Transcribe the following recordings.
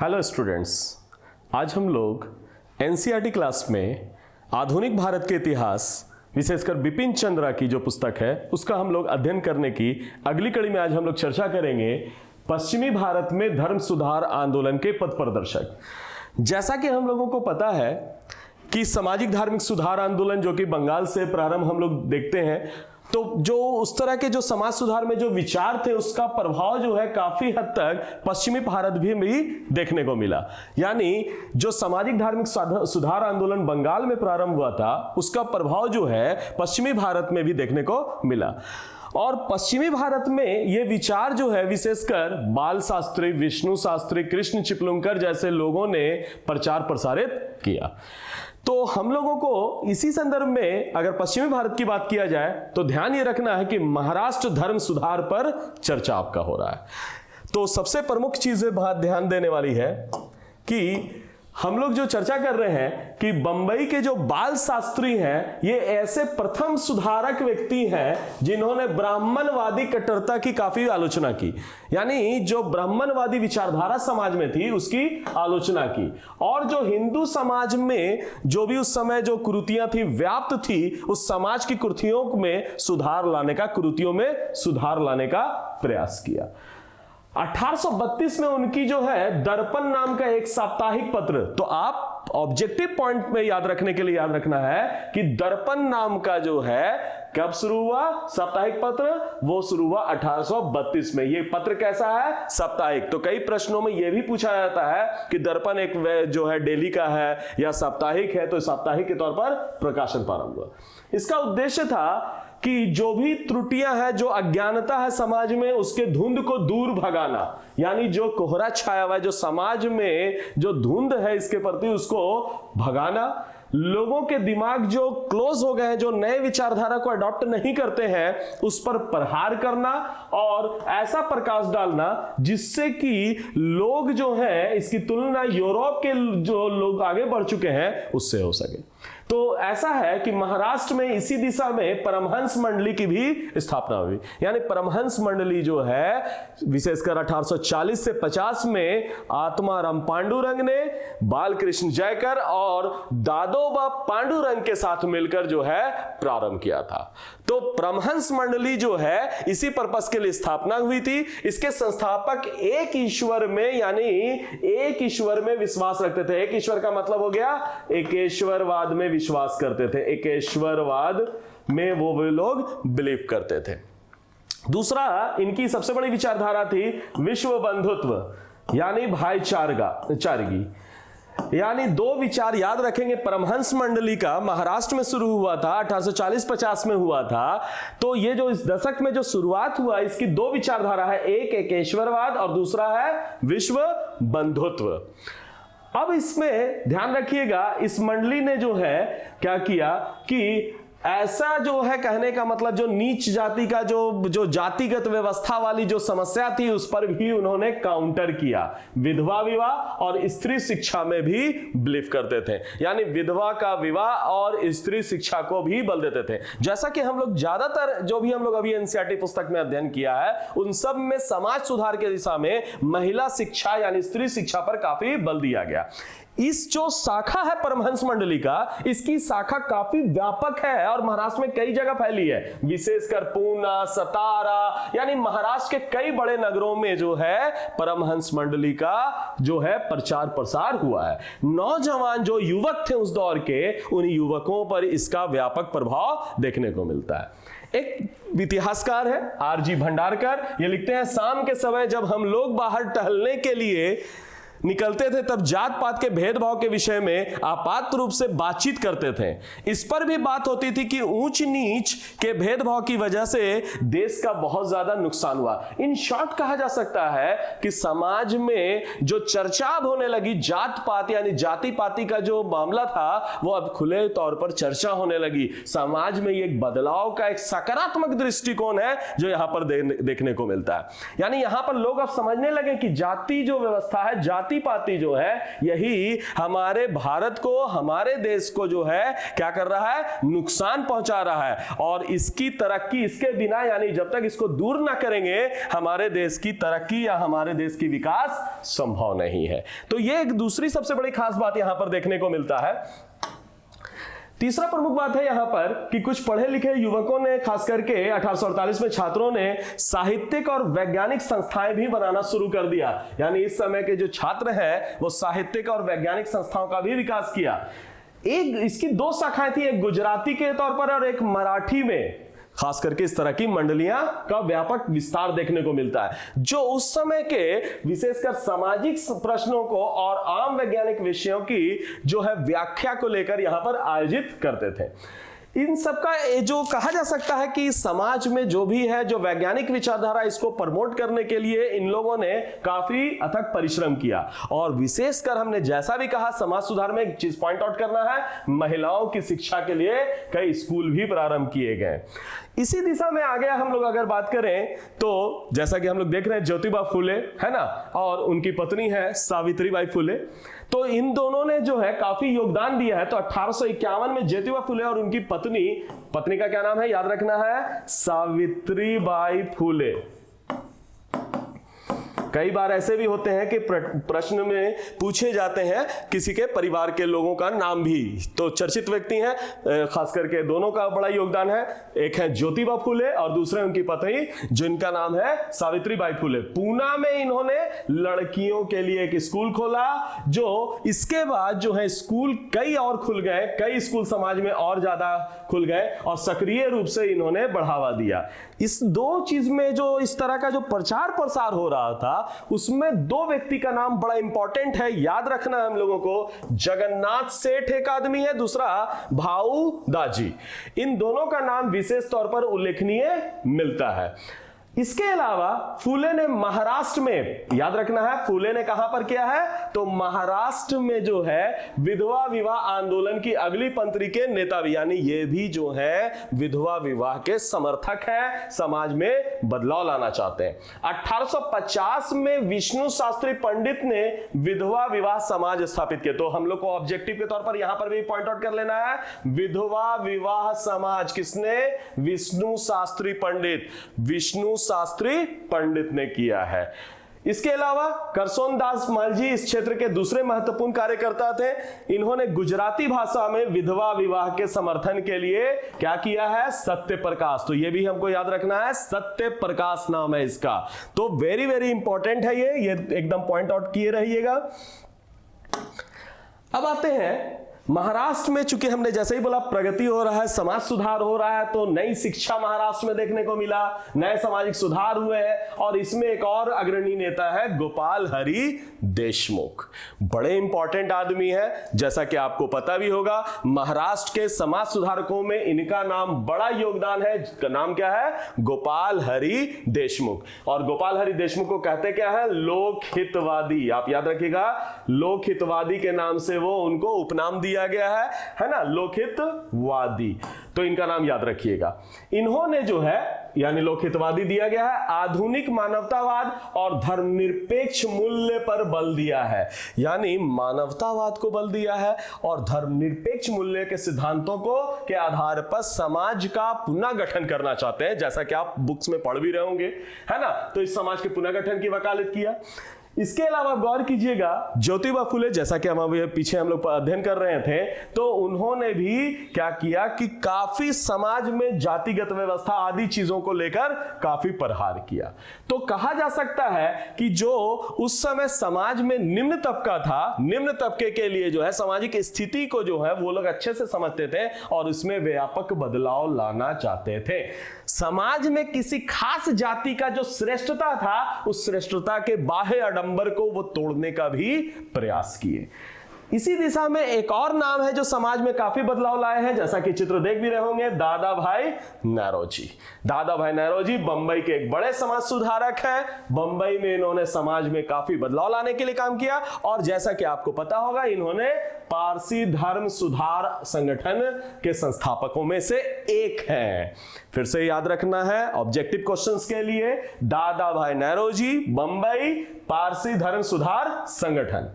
Hello students, आज हम लोग एनसीईआरटी क्लास में आधुनिक भारत के इतिहास विशेषकर बिपिन चंद्रा की जो पुस्तक है उसका हम लोग अध्ययन करने की अगली कड़ी में आज हम लोग चर्चा करेंगे पश्चिमी भारत में धर्म सुधार आंदोलन के पथ प्रदर्शक। जैसा कि हम लोगों को पता है कि सामाजिक धार्मिक सुधार आंदोलन जो कि बंगाल से प्रारंभ हम लोग देखते हैं, तो जो उस तरह के जो समाज सुधार में जो विचार थे उसका प्रभाव जो है काफी हद तक पश्चिमी भारत भी देखने को मिला। यानी जो सामाजिक धार्मिक सुधार आंदोलन बंगाल में प्रारंभ हुआ था उसका प्रभाव जो है पश्चिमी भारत में भी देखने को मिला। और पश्चिमी भारत में ये विचार जो है विशेषकर बाल शास्त्री, विष्णु शास्त्री, कृष्ण चिपलुंकर जैसे लोगों ने प्रचार प्रसारित किया। तो हम लोगों को इसी संदर्भ में अगर पश्चिमी भारत की बात किया जाए तो ध्यान ये रखना है कि महाराष्ट्र धर्म सुधार पर चर्चा आपका हो रहा है। तो सबसे प्रमुख चीजें बात ध्यान देने वाली है कि हम लोग जो चर्चा कर रहे हैं कि बंबई के जो बाल शास्त्री हैं ये ऐसे प्रथम सुधारक व्यक्ति हैं जिन्होंने ब्राह्मणवादी कट्टरता की काफी आलोचना की। यानी जो ब्राह्मणवादी विचारधारा समाज में थी उसकी आलोचना की, और जो हिंदू समाज में जो भी उस समय जो कुरीतियां थी व्याप्त थी उस समाज की कुरीतियों में सुधार लाने का, कुरीतियों में सुधार लाने का प्रयास किया। 1832 में उनकी जो है दर्पण नाम का एक साप्ताहिक पत्र, तो आप ऑब्जेक्टिव पॉइंट में याद रखने के लिए याद रखना है कि दर्पण नाम का जो है कब शुरू हुआ साप्ताहिक पत्र, वो शुरू हुआ 1832 में। ये पत्र कैसा है? साप्ताहिक। तो कई प्रश्नों में यह भी पूछा जाता है कि दर्पण एक जो है डेली का है या साप्ताहिक है, तो साप्ताहिक के तौर पर प्रकाशन प्रारंभ हुआ। इसका उद्देश्य था कि जो भी त्रुटियां हैं, जो अज्ञानता है समाज में, उसके धुंध को दूर भगाना। यानी जो कोहरा छाया हुआ है, जो समाज में जो धुंध है इसके प्रति, उसको भगाना। लोगों के दिमाग जो क्लोज हो गए हैं, जो नए विचारधारा को अडॉप्ट नहीं करते हैं, उस पर प्रहार करना और ऐसा प्रकाश डालना जिससे कि लोग जो है इसकी तुलना यूरोप के जो लोग आगे बढ़ चुके हैं उससे हो सके। तो ऐसा है कि महाराष्ट्र में इसी दिशा में परमहंस मंडली की भी स्थापना हुई। यानी परमहंस मंडली जो है विशेषकर 1840 से 50 में आत्माराम पांडुरंग ने बालकृष्ण जयकर और दादोबा पांडुरंग के साथ मिलकर जो है प्रारंभ किया था। तो परमहंस मंडली जो है इसी पर्पस के लिए स्थापना हुई थी। इसके संस्थापक एक ईश्वर में, यानी एक ईश्वर में विश्वास रखते थे। एक ईश्वर का मतलब हो गया एकेश्वरवाद में विश्वास करते थे, एकेश्वरवाद में वो लोग बिलीव करते थे। दूसरा इनकी सबसे बड़ी विचारधारा थी विश्व बंधुत्व, यानी भाईचारगी। यानी दो विचार याद रखेंगे, परमहंस मंडली का महाराष्ट्र में शुरू हुआ था, 1840-50 में हुआ था। तो ये जो इस दशक में जो शुरुआत हुआ इसकी दो विचारधारा है, एक एकेश्वरवाद और दूसरा है विश्व बंधुत्व। अब इसमें ध्यान रखिएगा, इस मंडली ने जो है क्या किया कि ऐसा जो है कहने का मतलब जो नीच जाति का जो जातिगत व्यवस्था वाली जो समस्या थी उस पर भी उन्होंने काउंटर किया। विधवा विवाह और स्त्री शिक्षा में भी बिलीव करते थे, यानी विधवा का विवाह और स्त्री शिक्षा को भी बल देते थे। जैसा कि हम लोग ज्यादातर जो भी हम लोग अभी एनसीईआरटी पुस्तक में अध्ययन किया है उन सब में समाज सुधार के दिशा में महिला शिक्षा यानी स्त्री शिक्षा पर काफी बल दिया गया। इस जो शाखा है परमहंस मंडली का, इसकी शाखा काफी व्यापक है और महाराष्ट्र में कई जगह फैली है, विशेषकर पूना, सतारा, यानी महाराष्ट्र के कई बड़े नगरों में जो है परमहंस मंडली का जो है प्रचार प्रसार हुआ है। नौजवान जो युवक थे उस दौर के, उन युवकों पर इसका व्यापक प्रभाव देखने को मिलता है। एक इतिहासकार है आरजी भंडारकर, ये लिखते हैं, शाम के समय जब हम लोग बाहर टहलने के लिए निकलते थे तब जात पात के भेदभाव के विषय में आपात रूप से बातचीत करते थे। इस पर भी बात होती थी कि ऊंच नीच के भेदभाव की वजह से देश का बहुत ज्यादा नुकसान हुआ। इन शॉर्ट कहा जा सकता है कि समाज में जो चर्चा अब होने लगी जात पात यानी जाति पाति का जो मामला था वो अब खुले तौर पर चर्चा होने लगी। समाज में एक बदलाव का एक सकारात्मक दृष्टिकोण है जो यहां पर देखने को मिलता है। यानी यहां पर लोग अब समझने लगे कि जाति जो व्यवस्था है, जाति जाति पाति जो है यही हमारे भारत को, हमारे देश को जो है क्या कर रहा है, नुकसान पहुंचा रहा है। और इसकी तरक्की, इसके बिना यानी जब तक इसको दूर ना करेंगे हमारे देश की तरक्की या हमारे देश की विकास संभव नहीं है। तो ये एक दूसरी सबसे बड़ी खास बात यहां पर देखने को मिलता है। तीसरा प्रमुख बात है यहां पर कि कुछ पढ़े लिखे युवकों ने, खास करके 1848 में छात्रों ने साहित्यिक और वैज्ञानिक संस्थाएं भी बनाना शुरू कर दिया। यानी इस समय के जो छात्र हैं वो साहित्यिक और वैज्ञानिक संस्थाओं का भी विकास किया। एक इसकी दो शाखाएं थी, एक गुजराती के तौर पर और एक मराठी में। खास करके इस तरह की मंडलियां का व्यापक विस्तार देखने को मिलता है, जो उस समय के विशेषकर सामाजिक प्रश्नों को और आम वैज्ञानिक विषयों की जो है व्याख्या को लेकर यहां पर आयोजित करते थे। इन सबका जो कहा जा सकता है कि समाज में जो भी है, जो वैज्ञानिक विचारधारा, इसको प्रमोट करने के लिए इन लोगों ने काफी अथक परिश्रम किया। और विशेषकर हमने जैसा भी कहा, समाज सुधार में एक चीज पॉइंट आउट करना है, महिलाओं की शिक्षा के लिए कई स्कूल भी प्रारंभ किए गए। इसी दिशा में आगे हम लोग अगर बात करें तो जैसा कि हम लोग देख रहे हैं ज्योतिबा फुले है ना, और उनकी पत्नी है सावित्रीबाई फुले। तो इन दोनों ने जो है काफी योगदान दिया है। तो 1851 में ज्योतिबा फुले और उनकी पत्नी का क्या नाम है, याद रखना है, सावित्रीबाई फुले। कई बार ऐसे भी होते हैं कि प्रश्न में पूछे जाते हैं किसी के परिवार के लोगों का नाम भी, तो चर्चित व्यक्ति हैं, खास करके दोनों का बड़ा योगदान है। एक है ज्योतिबा फुले और दूसरे उनकी पत्नी जिनका नाम है सावित्रीबाई फुले। पूना में इन्होंने लड़कियों के लिए एक स्कूल खोला, जो इसके बाद जो है स्कूल कई और खुल गए, कई स्कूल समाज में और ज्यादा खुल गए और सक्रिय रूप से इन्होंने बढ़ावा दिया। इस दो चीज में जो इस तरह का जो प्रचार प्रसार हो रहा था उसमें दो व्यक्ति का नाम बड़ा इंपॉर्टेंट है, याद रखना हम लोगों को। जगन्नाथ सेठ एक आदमी है, दूसरा भाऊ दाजी। इन दोनों का नाम विशेष तौर पर उल्लेखनीय मिलता है। इसके अलावा फुले ने महाराष्ट्र में, याद रखना है, फुले ने कहां पर किया है, तो महाराष्ट्र में जो है विधवा विवाह आंदोलन की अगली पंक्ति के नेता भी, यानी ये भी जो है विधवा विवाह के समर्थक हैं, समाज में बदलाव लाना चाहते हैं। 1850 में विष्णु शास्त्री पंडित ने विधवा विवाह समाज स्थापित किया। तो हम लोग को ऑब्जेक्टिव के तौर पर यहां पर भी पॉइंट आउट कर लेना है, विधवा विवाह समाज किसने, विष्णु शास्त्री पंडित, विष्णु शास्त्री पंडित ने किया है। इसके अलावा करसोन दास मालजी इस क्षेत्र के दूसरे महत्वपूर्ण कार्यकर्ता थे। इन्होंने गुजराती भाषा में विधवा विवाह के समर्थन के लिए क्या किया है, सत्य प्रकाश। तो ये भी हमको याद रखना है, सत्य प्रकाश नाम है इसका। तो वेरी वेरी इंपॉर्टेंट है ये एकदम पॉइंट आउट किए रहिएगा। अब आते हैं महाराष्ट्र में, चूंकि हमने जैसे ही बोला प्रगति हो रहा है, समाज सुधार हो रहा है, तो नई शिक्षा महाराष्ट्र में देखने को मिला, नए सामाजिक सुधार हुए हैं। और इसमें एक और अग्रणी नेता है गोपाल हरि देशमुख, बड़े इंपॉर्टेंट आदमी है। जैसा कि आपको पता भी होगा, महाराष्ट्र के समाज सुधारकों में इनका नाम बड़ा योगदान है। नाम क्या है, गोपाल हरि देशमुख। और गोपाल हरि देशमुख को कहते क्या है, लोकहितवादी। आप याद रखिएगा, लोकहितवादी के नाम से वो उनको उपनाम दिया गया है ना, लोकहितवादी। तो इनका नाम याद रखिएगा। इन्होंने जो है यानी लोकहितवादी दिया गया है, आधुनिक मानवतावाद और धर्मनिरपेक्ष मूल्य पर बल दिया है। यानी मानवतावाद को बल दिया है और धर्मनिरपेक्ष मूल्य के सिद्धांतों को के आधार पर समाज का पुनर्गठन करना चाहते हैं, जैसा कि आप बुक्स में पढ़ भी रहे होंगे, है ना। तो इस समाज के पुनर्गठन की वकालत किया। इसके अलावा गौर कीजिएगा, ज्योतिबा फुले, जैसा कि हम अभी पीछे हम लोग अध्ययन कर रहे थे, तो उन्होंने भी क्या किया कि काफी समाज में जातिगत व्यवस्था आदि चीजों को लेकर काफी प्रहार किया। तो कहा जा सकता है कि जो उस समय समाज में निम्न तबका था, निम्न तबके के लिए जो है सामाजिक स्थिति को जो है वो लोग अच्छे से समझते थे और इसमें व्यापक बदलाव लाना चाहते थे। समाज में किसी खास जाति का जो श्रेष्ठता था, उस श्रेष्ठता के बाह्य आडंबर को वो तोड़ने का भी प्रयास किए। इसी दिशा में एक और नाम है जो समाज में काफी बदलाव लाए हैं, जैसा कि चित्र देख भी रहे होंगे, दादा भाई नौरोजी। दादा भाई नौरोजी बंबई के एक बड़े समाज सुधारक हैं। बंबई में इन्होंने समाज में काफी बदलाव लाने के लिए काम किया और जैसा कि आपको पता होगा इन्होंने पारसी धर्म सुधार संगठन के संस्थापकों में से एक हैं। फिर से याद रखना है ऑब्जेक्टिव क्वेश्चंस के लिए, दादा भाई नौरोजी, बंबई, पारसी धर्म सुधार संगठन।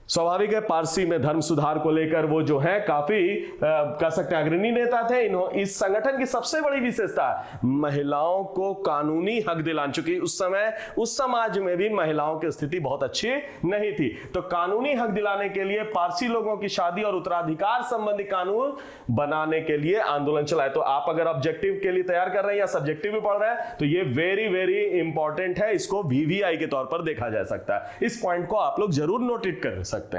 स्वाभाविक है पारसी में धर्म सुधार को लेकर वो जो है काफी कह सकते हैं अग्रणी नेता थे। इस संगठन की सबसे बड़ी विशेषता महिलाओं को कानूनी हक दिलाने, चूंकि उस समय उस समाज में भी महिलाओं की स्थिति बहुत अच्छी नहीं थी, तो कानूनी हक दिलाने के लिए पारसी लोगों की शादी और उत्तराधिकार संबंधी कानून बनाने के लिए आंदोलन चलाए। तो आप अगर ऑब्जेक्टिव के लिए तैयार कर रहे हैं या सब्जेक्टिव भी पढ़ रहे हैं तो ये वेरी वेरी इंपॉर्टेंट है, इसको VVI के तौर पर देखा जा सकता है। इस पॉइंट को आप लोग जरूर नोट कर सकते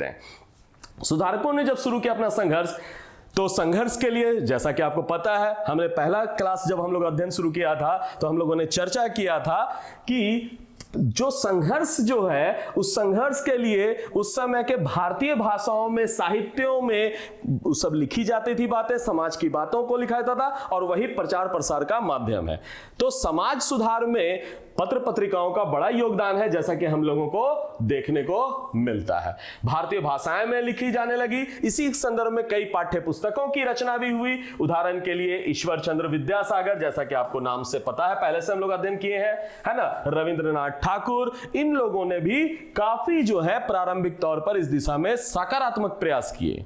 हैं। सुधारकों ने जब शुरू किया अपना संघर्ष, तो संघर्ष के लिए जैसा कि आपको पता है, हमने पहला क्लास जब हम लोग अध्ययन शुरू किया था तो हम लोगों ने चर्चा किया था कि जो संघर्ष जो है उस संघर्ष के लिए उस समय के भारतीय भाषाओं में, साहित्यों में सब लिखी जाती थी बातें, समाज की बातों को लिखा जाता था और वही प्रचार प्रसार का माध्यम है। तो समाज सुधार में पत्र पत्रिकाओं का बड़ा योगदान है, जैसा कि हम लोगों को देखने को मिलता है। भारतीय भाषाएं में लिखी जाने लगी। इसी संदर्भ में कई पाठ्य पुस्तकों की रचना भी हुई। उदाहरण के लिए ईश्वर चंद्र विद्यासागर, जैसा कि आपको नाम से पता है, पहले से हम लोग अध्ययन किए हैं, है ना, रविंद्रनाथ ठाकुर, इन लोगों ने भी काफी जो है प्रारंभिक तौर पर इस दिशा में सकारात्मक प्रयास किए।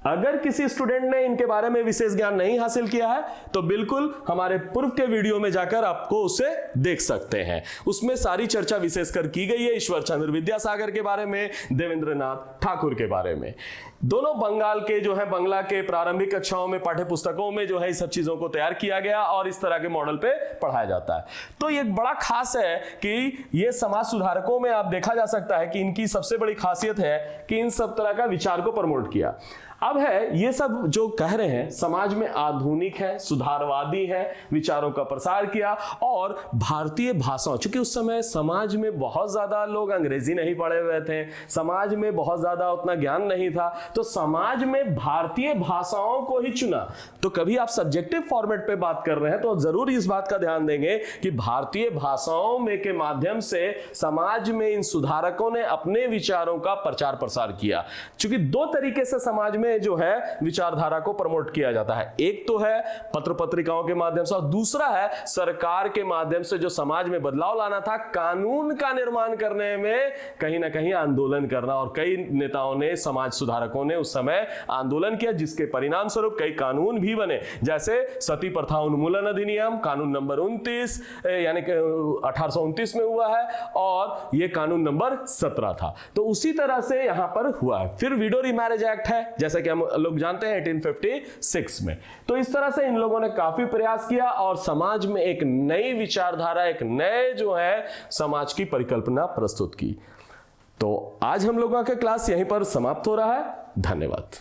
अगर किसी स्टूडेंट ने इनके बारे में विशेष ज्ञान नहीं हासिल किया है तो बिल्कुल हमारे पूर्व के वीडियो में जाकर आपको उसे देख सकते हैं, उसमें सारी चर्चा विशेषकर की गई है ईश्वर चंद्र विद्यासागर के बारे में, देवेंद्रनाथ ठाकुर के बारे में। दोनों बंगाल के जो है, बंगला के प्रारंभिक कक्षाओं में पाठ्य पुस्तकों में जो है इस सब चीजों को तैयार किया गया और इस तरह के मॉडल पे पढ़ाया जाता है। तो ये बड़ा खास है कि ये समाज सुधारकों में आप देखा जा सकता है कि इनकी सबसे बड़ी खासियत है कि इन सब तरह का विचार को प्रमोट किया। अब है ये सब जो कह रहे हैं समाज में आधुनिक है, सुधारवादी है, विचारों का प्रसार किया और भारतीय भाषाओं, चूंकि उस समय समाज में बहुत ज्यादा लोग अंग्रेजी नहीं पढ़े हुए थे, समाज में बहुत ज्यादा उतना ज्ञान नहीं था, तो समाज में भारतीय भाषाओं को ही चुना। तो कभी आप सब्जेक्टिव फॉर्मेट पे बात कर रहे हैं तो जरूर इस बात का ध्यान देंगे कि भारतीय भाषाओं में के माध्यम से समाज में इन सुधारकों ने अपने विचारों का प्रचार प्रसार किया। चूंकि दो तरीके से समाज में जो है विचारधारा को प्रमोट किया जाता है, एक तो है पत्र पत्रिकाओं के माध्यम से और दूसरा है सरकार के माध्यम से जो समाज में बदलाव लाना था, कानून का निर्माण करने में कहीं ना कहीं आंदोलन करना। और कई नेताओं ने, समाज सुधारकों ने उस समय आंदोलन किया जिसके परिणाम स्वरूप कई कानून भी बने, जैसे सती प्रथा उन्मूलन अधिनियम कानून नंबर 29 यानी कि 1829 में हुआ है और यह कानून नंबर 17 था। तो उसी तरह से यहां पर हुआ है। फिर विडो रीमैरिज एक्ट है, जैसे कि हम लोग जानते हैं 1856 में। तो इस तरह से इन लोगों ने काफी प्रयास किया और समाज में एक नई विचारधारा, एक नए जो है समाज की परिकल्पना प्रस्तुत की। तो आज हम लोगों का क्लास यहीं पर समाप्त हो रहा है। धन्यवाद।